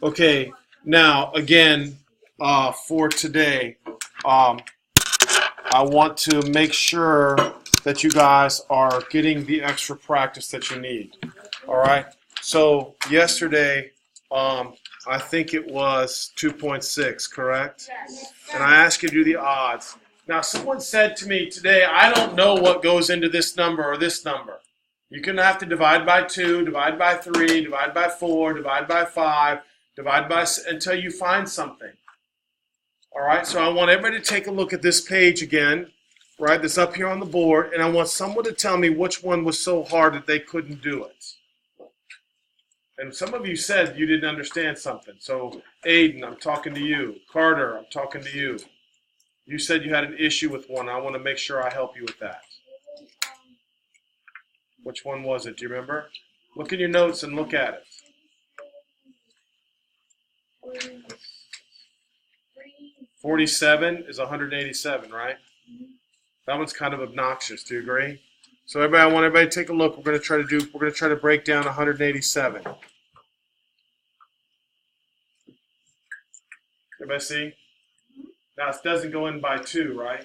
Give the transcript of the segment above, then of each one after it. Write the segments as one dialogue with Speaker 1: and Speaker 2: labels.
Speaker 1: Okay, now again, for today, I want to make sure that you guys are getting the extra practice that you need. All right. So yesterday, I think it was 2.6, correct?
Speaker 2: Yes.
Speaker 1: And I asked you to do the odds. Now, someone said to me today, I don't know what goes into this number or this number. You're going to have to divide by 2, divide by 3, divide by 4, divide by 5, divide by until you find something. All right, so I want everybody to take a look at this page again, right, that's up here on the board, and I want someone to tell me which one was so hard that they couldn't do it. And some of you said you didn't understand something. So, Aiden, I'm talking to you. Carter, I'm talking to you. You said you had an issue with one. I want to make sure I help you with that. Which one was it? Do you remember? Look in your notes and look at it. 47 is 187, right? That one's kind of obnoxious. Do you agree? So everybody, I want everybody to take a look. We're going to try to break down 187. Everybody see? Now it doesn't go in by 2, right?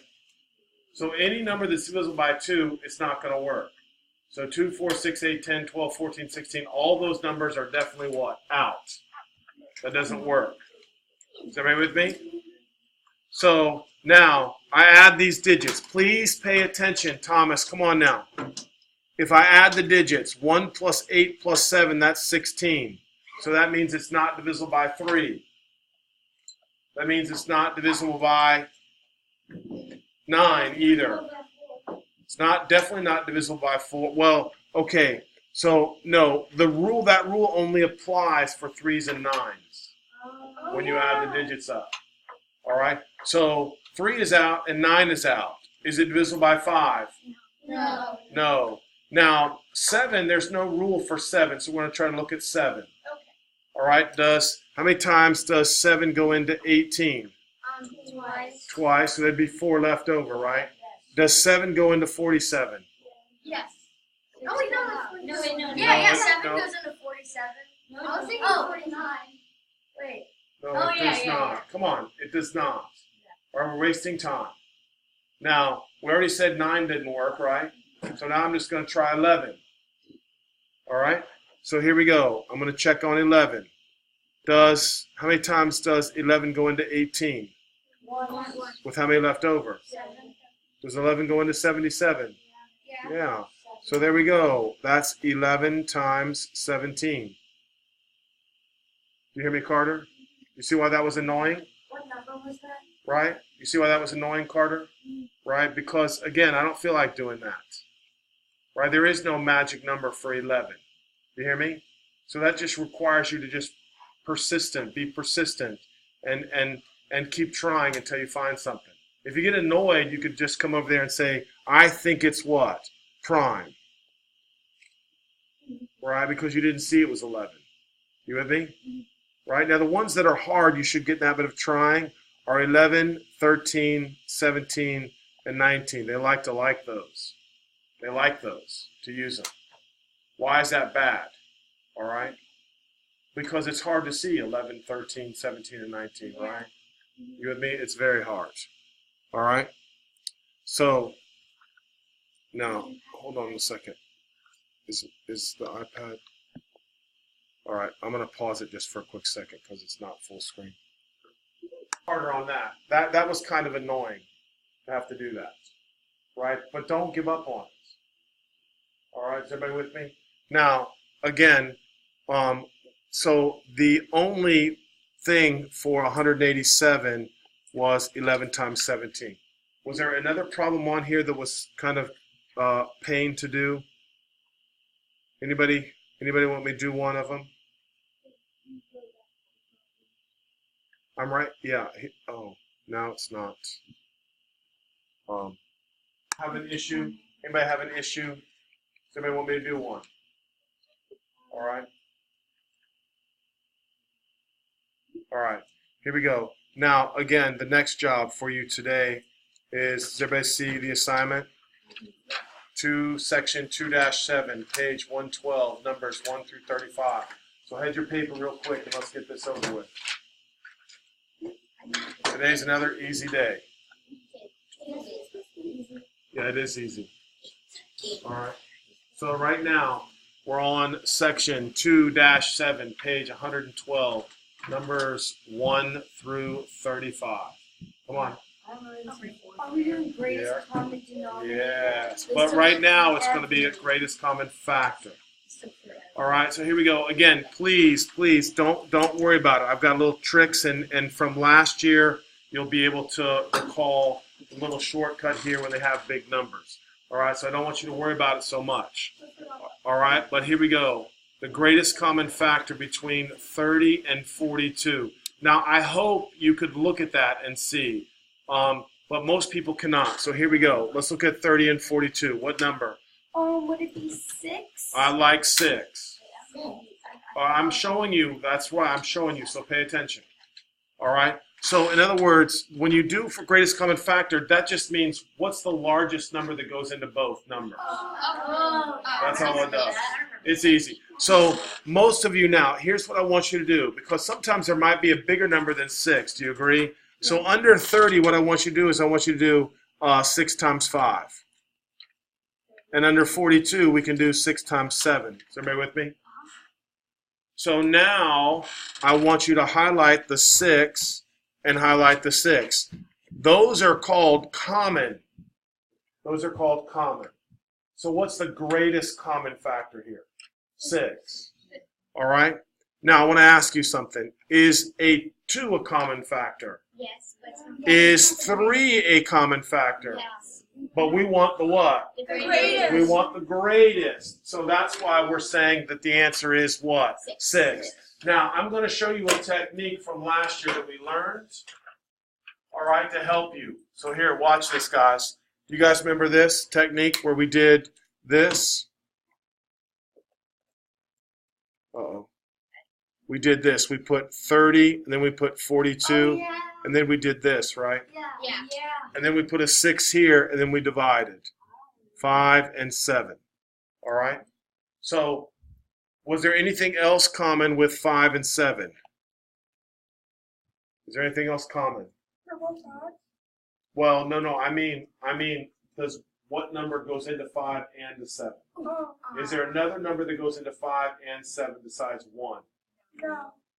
Speaker 1: So any number that's divisible by 2, it's not going to work. So 2, 4, 6, 8, 10, 12, 14, 16, all those numbers are definitely what? Out. That doesn't work. Is everybody with me? So now I add these digits. Please pay attention, Thomas. Come on now. If I add the digits, 1 plus 8 plus 7, that's 16. So that means it's not divisible by 3. That means it's not divisible by 9 either. It's definitely not divisible by 4. Well, okay. So no, that rule only applies for 3s and 9s when you add the digits up. All right. So 3 is out and 9 is out. Is it divisible by 5?
Speaker 2: No.
Speaker 1: No. Now 7, there's no rule for 7, so we're going to try to look at 7.
Speaker 2: Okay.
Speaker 1: All right. How many times does 7 go into 18?
Speaker 2: Twice.
Speaker 1: Twice. So there'd be 4 left over, right? Does 7 go into 47?
Speaker 2: Yes. Oh wait, no.
Speaker 1: Yeah,
Speaker 2: 7
Speaker 1: no.
Speaker 2: goes into 47. No, I was thinking 49. Wait.
Speaker 1: No,
Speaker 2: Oh,
Speaker 1: it
Speaker 2: yeah,
Speaker 1: does
Speaker 2: yeah,
Speaker 1: not.
Speaker 2: yeah.
Speaker 1: Come on, it does not. Or we're wasting time. Now, we already said 9 didn't work, right? So now I'm just going to try 11. All right? So here we go. I'm going to check on 11. How many times does 11 go into 18?
Speaker 2: One.
Speaker 1: With how many left over?
Speaker 2: 7.
Speaker 1: Does 11 go into 77?
Speaker 2: Yeah.
Speaker 1: Yeah. So there we go. That's 11 times 17. You hear me, Carter? You see why that was annoying?
Speaker 2: What number was that?
Speaker 1: Right? You see why that was annoying, Carter? Right? Because, again, I don't feel like doing that. Right? There is no magic number for 11. You hear me? So that just requires you to just be persistent, and keep trying until you find something. If you get annoyed, you could just come over there and say, I think it's what? Prime. Right? Because you didn't see it was 11. You with me? Right? Now, the ones that are hard you should get in the habit of trying are 11, 13, 17, and 19. They like those. They like those, to use them. Why is that bad? All right? Because it's hard to see 11, 13, 17, and 19, right? You with me? It's very hard. All right? So, now, hold on a second. Is the iPad... All right, I'm going to pause it just for a quick second because it's not full screen. Harder on that. That was kind of annoying to have to do that, right? But don't give up on it. All right, is everybody with me? Now, again, so the only thing for 187 was 11 times 17. Was there another problem on here that was kind of pain to do? Anybody want me to do one of them? I'm right. Yeah. Oh, now it's not. Have an issue? Anybody have an issue? Does anybody want me to do one? All right. All right. Here we go. Now, again, the next job for you today is, does everybody see the assignment? Section 2-7, page 112, numbers 1 through 35. So head your paper real quick and let's get this over with. Today's another easy day. Yeah, it is easy. All right. So right now, we're on section 2-7, page 112, numbers 1 through 35. Come on.
Speaker 2: Are we doing greatest common denominator?
Speaker 1: Yes. But right now, it's going to be a greatest common factor. All right. So here we go. Again, please don't worry about it. I've got little tricks, and from last year, you'll be able to recall a little shortcut here when they have big numbers. All right. So I don't want you to worry about it so much. All right. But here we go. The greatest common factor between 30 and 42. Now, I hope you could look at that and see. But most people cannot. So here we go. Let's look at 30 and 42. What number?
Speaker 2: Would it be 6?
Speaker 1: I like 6. I'm showing you. That's why I'm showing you. So pay attention. All right. So in other words, when you do for greatest common factor, that just means what's the largest number that goes into both numbers. That's all it does. It's easy. So most of you now, here's what I want you to do, because sometimes there might be a bigger number than 6. Do you agree? So under 30, what I want you to do is I want you to do 6 times 5. And under 42, we can do 6 times 7. Is everybody with me? So now I want you to highlight the 6 and highlight the 6. Those are called common. Those are called common. So what's the greatest common factor here? 6. All right? Now I want to ask you something. Is a 2 a common factor?
Speaker 2: Yes.
Speaker 1: Is 3 a common factor?
Speaker 2: Yes.
Speaker 1: But we want the what?
Speaker 2: The greatest.
Speaker 1: We want the greatest. So that's why we're saying that the answer is what? 6. Now, I'm going to show you a technique from last year that we learned, all right, to help you. So here, watch this, guys. You guys remember this technique where we did this? Uh-oh. We did this. We put 30, and then we put 42, and then we did this, right?
Speaker 2: Yeah.
Speaker 1: And then we put a 6 here, and then we divided. 5 and 7. All right? So, was there anything else common with 5 and 7? Is there anything else common? Well, no. I mean, does what number goes into 5 and to 7? Is there another number that goes into 5 and 7 besides 1?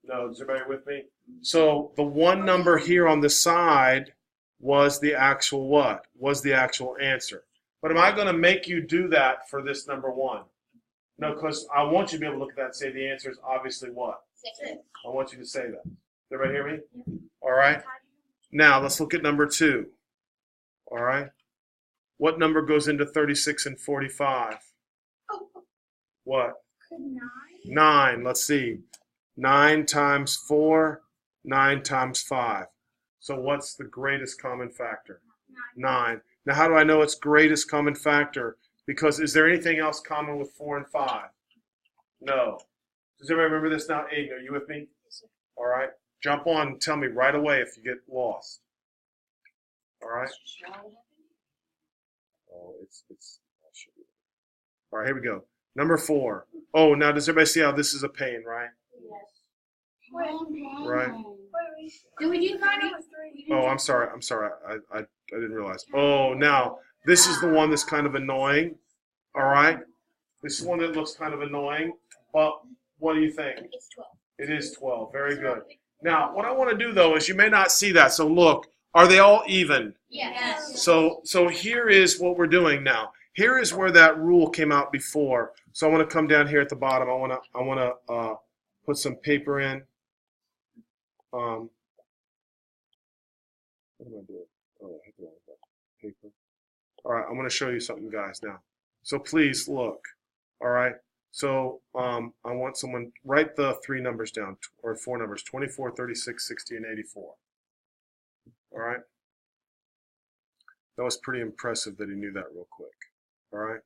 Speaker 1: No. Is everybody with me? So the one number here on the side was the actual what? Was the actual answer. But am I going to make you do that for this number 1? No, because I want you to be able to look at that and say the answer is obviously what?
Speaker 2: 6.
Speaker 1: I want you to say that. Does everybody hear me? All right. Now let's look at number 2. All right. What number goes into 36 and 45? What? 9. Let's see. 9 times 4, 9 times 5. So what's the greatest common factor? 9. Now how do I know it's greatest common factor? Because is there anything else common with 4 and 5? No. Does everybody remember this now? Aiden, are you with me?
Speaker 2: Yes, sir.
Speaker 1: All right. Jump on and tell me right away if you get lost. All right. Oh, it's. All right, here we go. Number 4. Oh, now does everybody see how this is a pain, right? Right.
Speaker 2: Do we do 5 or 3?
Speaker 1: Oh, I'm sorry. I didn't realize. Oh, now this is the one that's kind of annoying. All right. This is one that looks kind of annoying. But what do you think?
Speaker 2: It's 12.
Speaker 1: It is 12. Very good. Now, what I want to do though is you may not see that. So look, are they all even?
Speaker 2: Yes.
Speaker 1: So here is what we're doing now. Here is where that rule came out before. So I want to come down here at the bottom. I want to put some paper in. What am I doing? Oh, I have to write that paper. All right, I'm going to show you something, guys, now. So please look. All right. So I want someone write the 3 numbers down, or 4 numbers: 24, 36, 60, and 84. All right. That was pretty impressive that he knew that real quick. All right.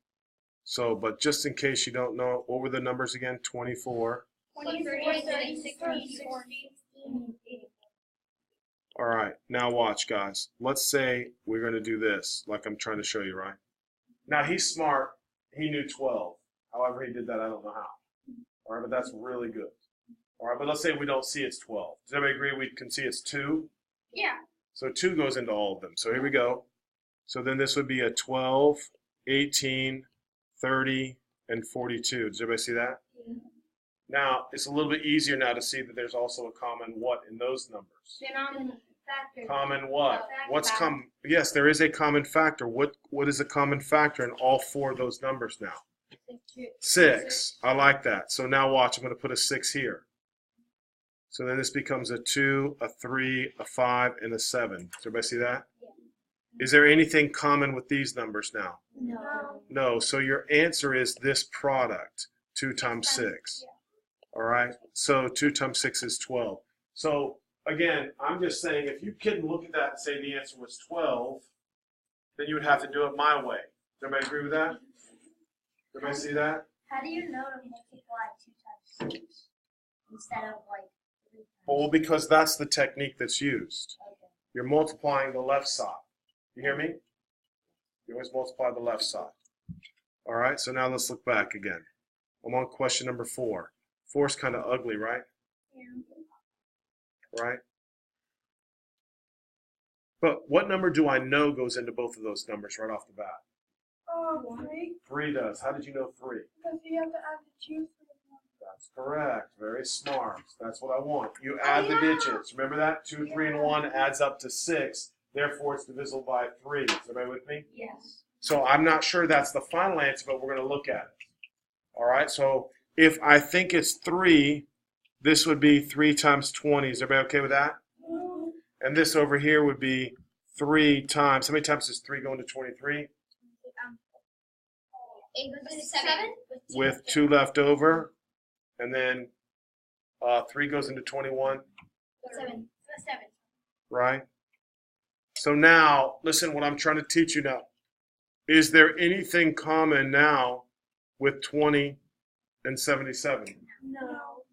Speaker 1: So, but just in case you don't know, what were the numbers again? 24.
Speaker 2: 23, 36, 34.
Speaker 1: All right. Now watch, guys. Let's say we're going to do this, like I'm trying to show you, right? Now he's smart. He knew 12. However he did that, I don't know how. All right, but that's really good. All right, but let's say we don't see it's 12. Does everybody agree we can see it's 2?
Speaker 2: Yeah.
Speaker 1: So 2 goes into all of them. So here we go. So then this would be a 12, 18, 30, and 42. Does everybody see that?
Speaker 2: Yeah.
Speaker 1: Now, it's a little bit easier now to see that there's also a common what in those numbers?
Speaker 2: Denominator factor.
Speaker 1: Common what?
Speaker 2: Factor.
Speaker 1: What's common? Yes, there is a common factor. What is a common factor in all 4 of those numbers now? 6. I like that. So now watch, I'm going to put a 6 here. So then this becomes a 2, a 3, a 5, and a 7. Does everybody see that?
Speaker 2: Yeah.
Speaker 1: Is there anything common with these numbers now?
Speaker 2: No.
Speaker 1: No. So your answer is this product, 2 times 6.
Speaker 2: Yeah.
Speaker 1: All right? So 2 times 6 is 12. So again, I'm just saying if you couldn't look at that and say the answer was 12, then you would have to do it my way. Does everybody agree with that? Everybody see that?
Speaker 2: How do you know to multiply 2 times 6 instead of like 3 times?
Speaker 1: Well, because that's the technique that's used.
Speaker 2: Okay.
Speaker 1: You're multiplying the left side. You hear me? You always multiply the left side. All right, so now let's look back again. I'm on question number 4. 4 is kind of ugly, right?
Speaker 2: Yeah.
Speaker 1: Right? But what number do I know goes into both of those numbers right off the bat?
Speaker 3: 3,
Speaker 1: 3 does. How did you know 3?
Speaker 3: because you have to add the 2 for the 1.
Speaker 1: That's correct. Very smart. That's what I want. You add the digits. Remember that? 2, 3, and 1 adds up to 6. Therefore, it's divisible by 3. Is everybody with me?
Speaker 2: Yes.
Speaker 1: So I'm not sure that's the final answer, but we're going to look at it. All right. So if I think it's 3, this would be 3 times 20. Is everybody okay with that? And this over here would be 3 times. How many times does 3 go into 23?
Speaker 2: 8 goes into 7.
Speaker 1: With 2 left over. And then 3 goes into 21.
Speaker 2: 7. 7.
Speaker 1: Right? So now, listen, what I'm trying to teach you now. Is there anything common now with 20 and 77?
Speaker 2: No.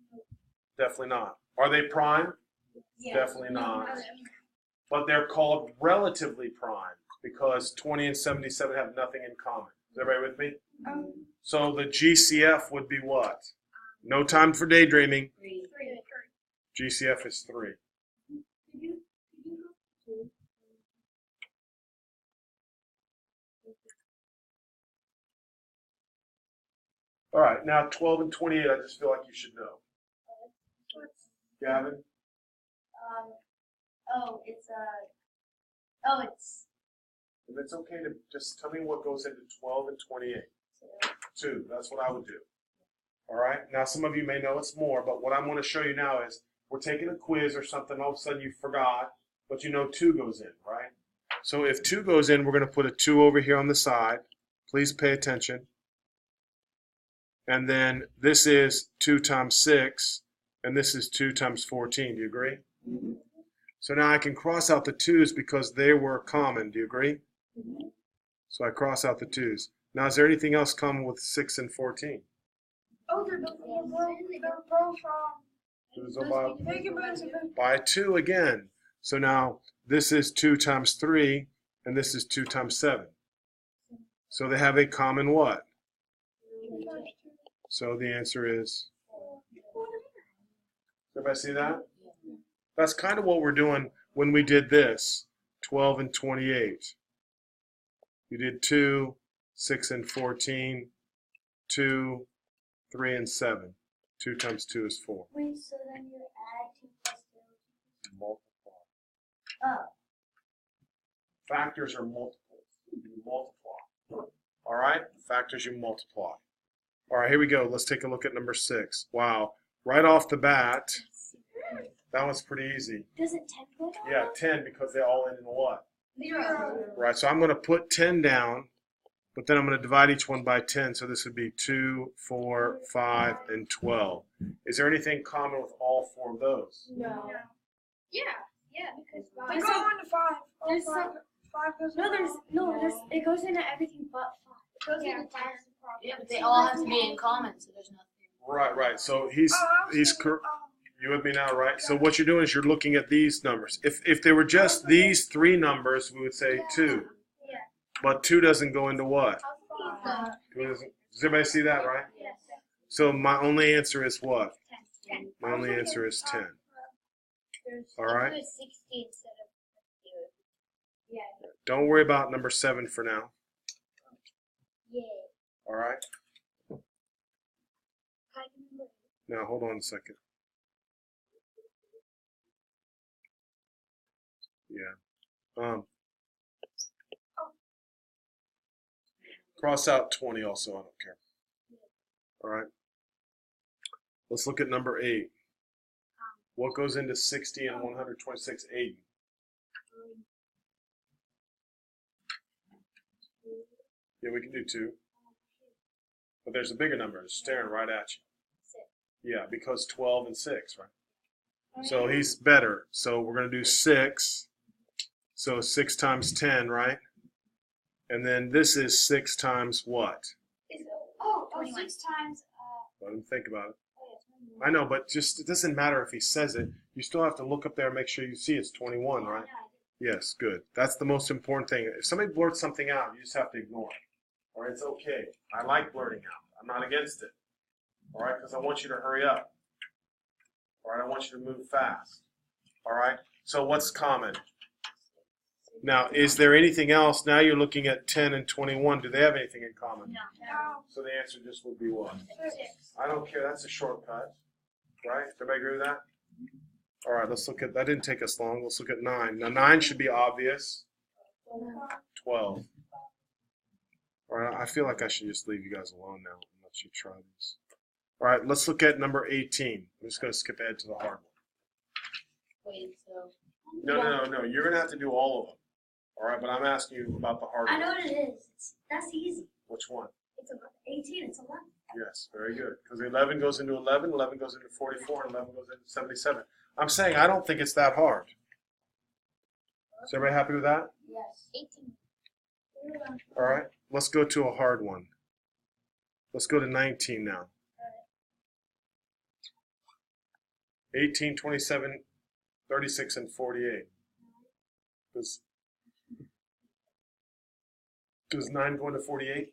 Speaker 1: Definitely not. Are they prime?
Speaker 2: Yes.
Speaker 1: Definitely not. But they're called relatively prime because 20 and 77 have nothing in common. Is everybody with me? So the GCF would be what? No time for daydreaming.
Speaker 2: 3.
Speaker 1: GCF is 3. All right, now 12 and 28, I just feel like you should know. Gavin?
Speaker 2: It's
Speaker 1: If it's okay to just tell me what goes into 12 and 28. 2, that's what I would do. All right, now some of you may know it's more, but what I'm going to show you now is we're taking a quiz or something, all of a sudden you forgot, but you know 2 goes in, right? So if 2 goes in, we're going to put a 2 over here on the side. Please pay attention. And then this is 2 times 6, and this is 2 times 14. Do you agree?
Speaker 2: Mm-hmm.
Speaker 1: So now I can cross out the 2's because they were common. Do you agree?
Speaker 2: Mm-hmm.
Speaker 1: So I cross out the 2's. Now, is there anything else common with 6 and 14?
Speaker 3: Oh, they're both
Speaker 1: Divisible
Speaker 3: They can both
Speaker 1: by 2 again. So now this is 2 times 3, and this is 2 times 7. So they have a common what? So the answer is, everybody see that? That's kind of what we're doing when we did this, 12 and 28. You did 2, 6 and 14, 2, 3 and 7. 2 times 2 is 4.
Speaker 2: Wait, so then you add 2 plus 2.
Speaker 1: Multiply.
Speaker 2: Oh.
Speaker 1: Factors are multiples. You multiply. All right? Factors you multiply. All right, here we go. Let's take a look at number 6. Wow. Right off the bat, that one's pretty easy.
Speaker 2: Doesn't 10 go down?
Speaker 1: Yeah, 10 because they all end in what?
Speaker 2: 0.
Speaker 1: Right, so I'm going to put 10 down, but then I'm going to divide each one by 10. So this would be 2, 4, 5, and 12. Is there anything common with all 4 of those?
Speaker 2: No. Yeah. Yeah, because
Speaker 3: They go on to 5.
Speaker 2: There's
Speaker 3: 5 goes
Speaker 2: there's it goes into everything but 5. It goes into 10.
Speaker 4: Yeah, but they all have to be in common, so there's nothing.
Speaker 1: Right. So he's you with me now, right? So what you're doing is you're looking at these numbers. If they were just these 3 numbers, we would say 2.
Speaker 2: Yeah.
Speaker 1: But 2 doesn't go into what?
Speaker 2: 5.
Speaker 1: Does everybody see that, right?
Speaker 2: Yes.
Speaker 1: So my only answer is what?
Speaker 2: 10.
Speaker 1: My only answer is 10.
Speaker 2: There's
Speaker 1: All right.
Speaker 2: It was 60 instead of 50. Yeah.
Speaker 1: Don't worry about number 7 for now.
Speaker 2: Yeah.
Speaker 1: All right.
Speaker 2: I can remember.
Speaker 1: Now hold on a second. Yeah. Cross out 20 also. I don't care. All right. Let's look at number 8. What goes into 60 and 126? Aiden. Yeah, we can do 2. But there's a bigger number. It's staring right at you. Yeah, because 12 and 6, right? So he's better. So we're going to do 6. So 6 times 10, right? And then this is 6 times what?
Speaker 2: Oh, 6 times.
Speaker 1: Let him think about it. I know, but just it doesn't matter if he says it. You still have to look up there and make sure you see it's 21, right? Yes, good. That's the most important thing. If somebody blurts something out, you just have to ignore it. All right, it's okay. I like blurting out. I'm not against it. All right, because I want you to hurry up. All right, I want you to move fast. All right, so what's common? Now, is there anything else? Now you're looking at 10 and 21. Do they have anything in common?
Speaker 2: No.
Speaker 1: So the answer just would be what?
Speaker 2: 6.
Speaker 1: I don't care. That's a shortcut. Right? Everybody agree with that? All right, let's look at, that didn't take us long. Let's look at 9. Now 9 should be obvious. 12. All right, I feel like I should just leave you guys alone now and let you try these. All right, let's look at number 18. I'm just going to skip ahead to the hard one.
Speaker 4: Wait, so
Speaker 1: No. You're going to have to do all of them. All right, but I'm asking you about the hard
Speaker 2: I
Speaker 1: one.
Speaker 2: know what it is. That's easy.
Speaker 1: Which one?
Speaker 2: It's 18. It's 11.
Speaker 1: Yes, very good. Because 11 goes into 11, 11 goes into 44, and 11 goes into 77. I'm saying I don't think it's that hard. Is everybody happy with that?
Speaker 2: Yes. 18.
Speaker 1: All right, let's go to a hard one. Let's go to 19 now. 18, 27, 36, and 48. Does 9 go into 48?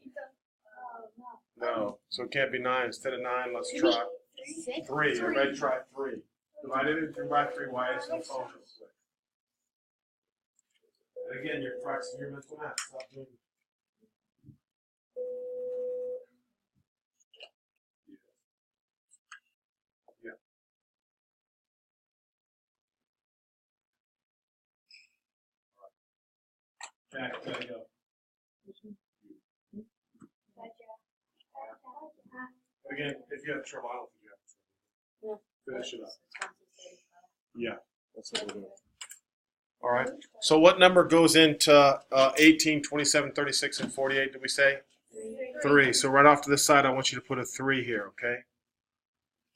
Speaker 1: No. So it can't be 9. Instead of 9, let's try 3. Everybody try 3. Divided into 3 by 3. Why is it so? And again, you're practicing your mental math. Stop doing yeah. Jack, gotta go. Again, if you have trouble, I don't think you have to finish it up. Yeah, that's what we're doing. All right. So what number goes into 18, 27, 36, and 48, did we say? 3. So right off to this side, I want you to put a 3 here, okay?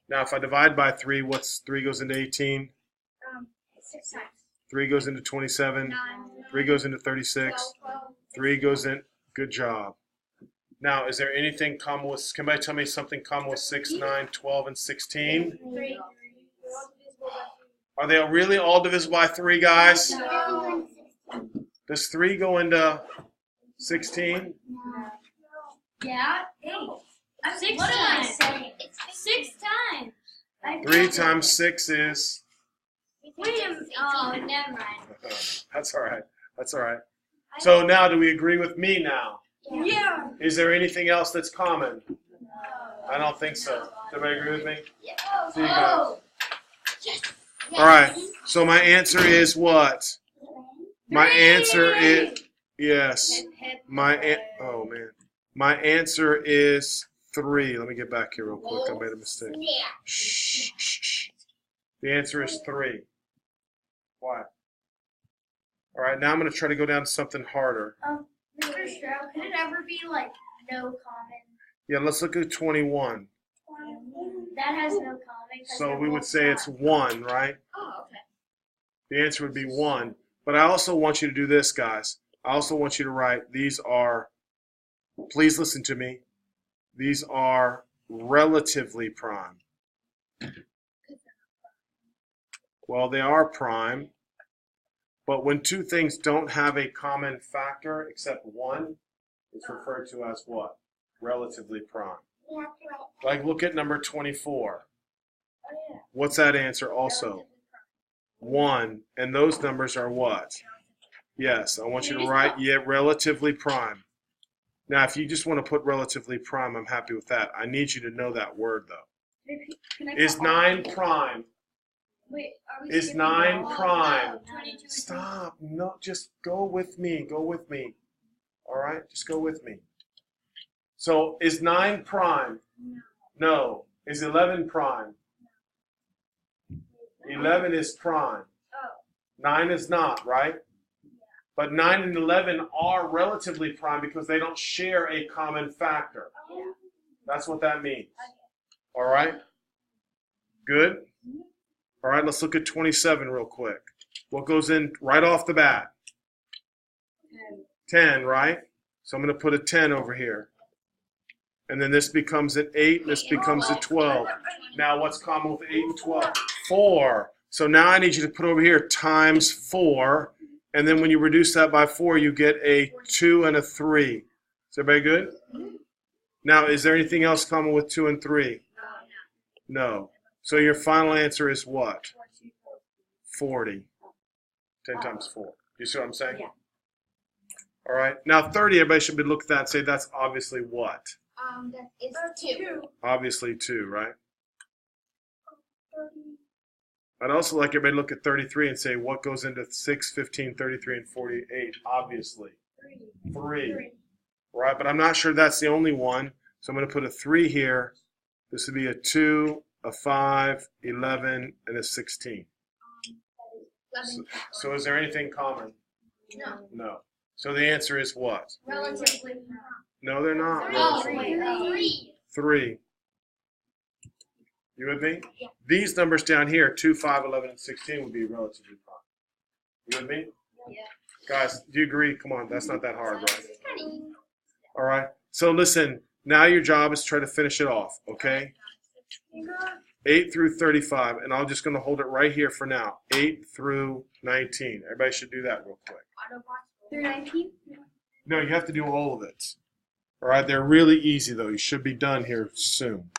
Speaker 1: Now, if I divide by 3, what's 3 goes into 18?
Speaker 2: 6 times.
Speaker 1: 3 goes into 27.
Speaker 2: 9.
Speaker 1: 3 goes into 36. 3 goes in. Good job. Now, is there anything common with, can somebody tell me something common with 6, 9, 12, and 16?
Speaker 2: 3.
Speaker 1: Are they really all divisible by 3, guys?
Speaker 2: No.
Speaker 1: Does 3 go into 16?
Speaker 2: Yeah. 8. 6
Speaker 4: What am I
Speaker 2: times.
Speaker 4: saying?
Speaker 2: 6 times.
Speaker 1: 3 times 6 is?
Speaker 2: Oh, never mind.
Speaker 1: That's all right. That's all right. So now, do we agree with me now?
Speaker 3: Yeah.
Speaker 1: Is there anything else that's common? I don't think so. Does everybody agree with me? See you guys. All right. So my answer is what? My answer is yes. Oh man. My answer is 3. Let me get back here real quick. I made a mistake. Shh, shh, shh. The answer is 3. Why? All right. Now I'm going to try to go down to something harder.
Speaker 2: Mr. Stroud, could it ever be like no common?
Speaker 1: Yeah. Let's look at 21.
Speaker 2: That has no common.
Speaker 1: So we would say it's 1, right?
Speaker 2: Oh, okay.
Speaker 1: The answer would be 1. But I also want you to do this, guys. I also want you to write, these are, please listen to me, these are relatively prime. Well, they are prime, but when two things don't have a common factor except 1, it's referred to as what? Relatively prime. Like, look at number 24.
Speaker 3: yeah.
Speaker 1: What's that answer also? 1. And those numbers are what? Yes, I want you to write, relatively prime. Now, if you just want to put relatively prime, I'm happy with that. I need you to know that word, though. Is 9 prime?
Speaker 3: Wait, are we
Speaker 1: Is
Speaker 3: skipping
Speaker 1: 9
Speaker 3: all?
Speaker 1: prime?
Speaker 2: 22 and
Speaker 1: Stop. No, just go with me. Go with me. All right? Just go with me. So, is 9 prime? No. Is 11 prime? 11 is prime.
Speaker 3: Oh.
Speaker 1: 9 is not, right? But 9 and 11 are relatively prime because they don't share a common factor.
Speaker 3: Yeah.
Speaker 1: That's what that means. All right? Good? All right, let's look at 27 real quick. What goes in right off the bat? 10, right? So I'm going to put a 10 over here. And then this becomes an 8, and this becomes a 12. Now, what's common with 8 and 12? 4. So now I need you to put over here times 4. And then when you reduce that by 4, you get a 2 and a 3. Is everybody good? Now, is there anything else common with 2 and 3? No. So your final answer is what? 40. 10 times 4. You see what I'm saying?
Speaker 3: Yeah.
Speaker 1: All right. Now 30, everybody should be looking at that and say that's obviously what?
Speaker 2: that is
Speaker 3: That's
Speaker 2: 2.
Speaker 3: 2.
Speaker 1: Obviously 2, right?
Speaker 3: 30.
Speaker 1: I'd also like everybody to look at 33 and say what goes into 6, 15, 33, and 48? Obviously. 3. Right, but I'm not sure that's the only one. So I'm going to put a 3 here. This would be a 2, a 5, 11, and a 16. So is there anything common?
Speaker 2: No.
Speaker 1: No. So the answer is what?
Speaker 2: Relatively
Speaker 1: No, they're not.
Speaker 2: Oh,
Speaker 1: Relatively.
Speaker 2: 3.
Speaker 1: 3. You with me?
Speaker 2: Yeah.
Speaker 1: These numbers down here, 2, 5, 11, and 16 would be relatively prime. You with me?
Speaker 2: Yeah.
Speaker 1: Guys, do you agree? Come on, that's not that hard, right?
Speaker 2: It's kind of
Speaker 1: All right. So listen, now your job is to try to finish it off, okay? 8 through 35, and I'm just going to hold it right here for now. 8 through 19. Everybody should do that real quick.
Speaker 3: Through 19?
Speaker 1: No, you have to do all of it. All right, they're really easy, though. You should be done here soon.